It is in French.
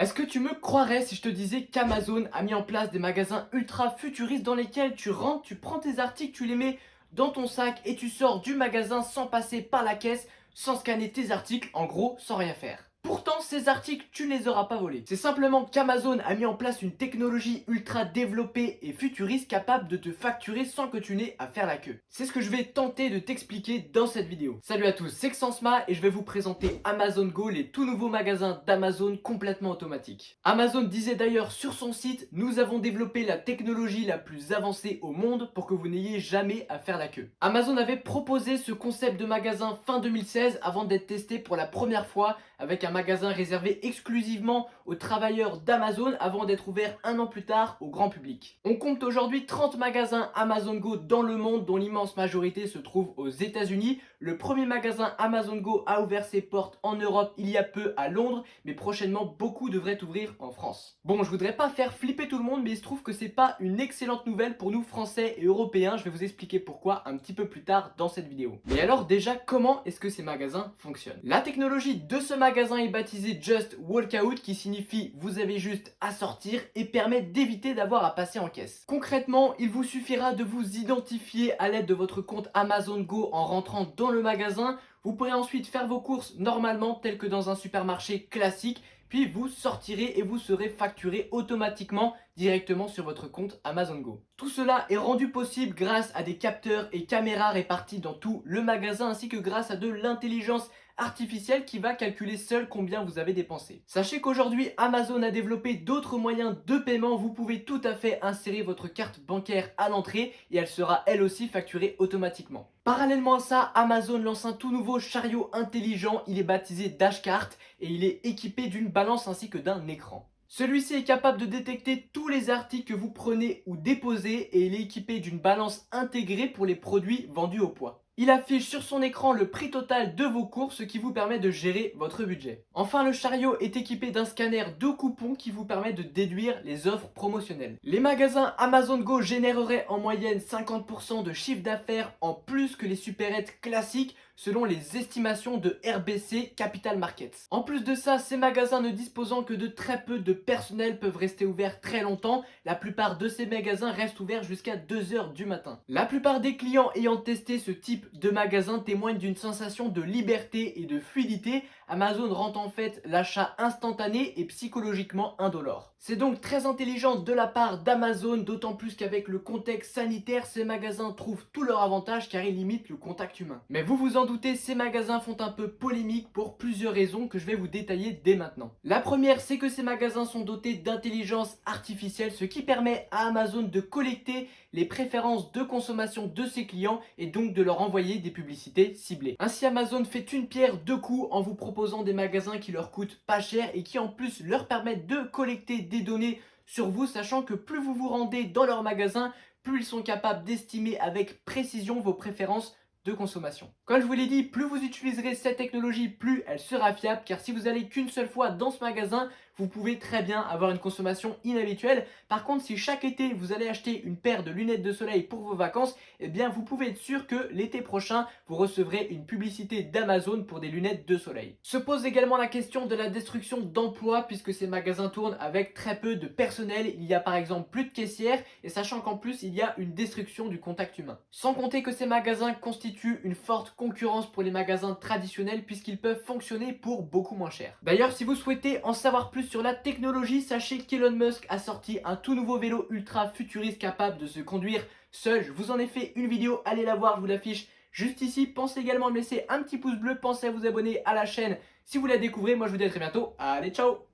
Est-ce que tu me croirais si je te disais qu'Amazon a mis en place des magasins ultra futuristes dans lesquels tu rentres, tu prends tes articles, tu les mets dans ton sac et tu sors du magasin sans passer par la caisse, sans scanner tes articles, en gros sans rien faire. Pourtant, ces articles, tu ne les auras pas volés. C'est simplement qu'Amazon a mis en place une technologie ultra développée et futuriste capable de te facturer sans que tu n'aies à faire la queue. C'est ce que je vais tenter de t'expliquer dans cette vidéo. Salut à tous, c'est Xansma et je vais vous présenter Amazon Go, les tout nouveaux magasins d'Amazon complètement automatiques. Amazon disait d'ailleurs sur son site: nous avons développé la technologie la plus avancée au monde pour que vous n'ayez jamais à faire la queue. Amazon avait proposé ce concept de magasin fin 2016 avant d'être testé pour la première fois avec un magasin réservé exclusivement aux travailleurs d'Amazon avant d'être ouvert un an plus tard au grand public. On compte aujourd'hui 30 magasins Amazon Go dans le monde, dont l'immense majorité se trouve aux États-Unis. Le premier magasin Amazon Go a ouvert ses portes en Europe il y a peu à Londres, mais prochainement beaucoup devraient ouvrir en France. Bon, je voudrais pas faire flipper tout le monde, mais il se trouve que c'est pas une excellente nouvelle pour nous Français et Européens. Je vais vous expliquer pourquoi un petit peu plus tard dans cette vidéo. Mais alors déjà, comment est-ce que ces magasins fonctionnent? La technologie de ce magasin est baptisé Just Walk Out, qui signifie vous avez juste à sortir, et permet d'éviter d'avoir à passer en caisse. Concrètement, il vous suffira de vous identifier à l'aide de votre compte Amazon Go en rentrant dans le magasin. Vous pourrez ensuite faire vos courses normalement, telles que dans un supermarché classique, puis vous sortirez et vous serez facturé automatiquement directement sur votre compte Amazon Go. Tout cela est rendu possible grâce à des capteurs et caméras répartis dans tout le magasin, ainsi que grâce à de l'intelligence artificielle qui va calculer seul combien vous avez dépensé. Sachez qu'aujourd'hui Amazon a développé d'autres moyens de paiement. Vous pouvez tout à fait insérer votre carte bancaire à l'entrée et elle sera elle aussi facturée automatiquement. Parallèlement à ça, Amazon lance un tout nouveau chariot intelligent. Il est baptisé Dashcart et il est équipé d'une balance ainsi que d'un écran. Celui-ci est capable de détecter tous les articles que vous prenez ou déposez et il est équipé d'une balance intégrée pour les produits vendus au poids. Il affiche sur son écran le prix total de vos courses, ce qui vous permet de gérer votre budget. Enfin, le chariot est équipé d'un scanner de coupons qui vous permet de déduire les offres promotionnelles. Les magasins Amazon Go généreraient en moyenne 50% de chiffre d'affaires en plus que les supérettes classiques, selon les estimations de RBC Capital Markets. En plus de ça, ces magasins ne disposant que de très peu de personnel peuvent rester ouverts très longtemps. La plupart de ces magasins restent ouverts jusqu'à 2 h du matin. La plupart des clients ayant testé ce type de magasin témoignent d'une sensation de liberté et de fluidité. Amazon rend en fait l'achat instantané et psychologiquement indolore. C'est donc très intelligent de la part d'Amazon, d'autant plus qu'avec le contexte sanitaire, ces magasins trouvent tous leurs avantages car ils limitent le contact humain. Mais vous vous en doutez, ces magasins font un peu polémique pour plusieurs raisons que je vais vous détailler dès maintenant. La première, c'est que ces magasins sont dotés d'intelligence artificielle, ce qui permet à Amazon de collecter les préférences de consommation de ses clients et donc de leur envoyer des publicités ciblées. Ainsi, Amazon fait une pierre deux coups en vous proposant des magasins qui leur coûtent pas cher et qui en plus leur permettent de collecter des données sur vous, sachant que plus vous vous rendez dans leur magasin, plus ils sont capables d'estimer avec précision vos préférences de consommation. Comme je vous l'ai dit, plus vous utiliserez cette technologie, plus elle sera fiable, car si vous allez qu'une seule fois dans ce magasin, vous pouvez très bien avoir une consommation inhabituelle. Par contre, si chaque été vous allez acheter une paire de lunettes de soleil pour vos vacances, eh bien vous pouvez être sûr que l'été prochain vous recevrez une publicité d'Amazon pour des lunettes de soleil. Se pose également la question de la destruction d'emplois, puisque ces magasins tournent avec très peu de personnel. Il y a par exemple plus de caissières, et sachant qu'en plus il y a une destruction du contact humain. Sans compter que ces magasins constituent une forte concurrence pour les magasins traditionnels, puisqu'ils peuvent fonctionner pour beaucoup moins cher. D'ailleurs, si vous souhaitez en savoir plus sur la technologie, sachez qu'Elon Musk a sorti un tout nouveau vélo ultra futuriste capable de se conduire seul. Je vous en ai fait une vidéo, allez la voir, je vous l'affiche juste ici. Pensez également à me laisser un petit pouce bleu, pensez à vous abonner à la chaîne si vous la découvrez. Moi je vous dis à très bientôt, allez ciao.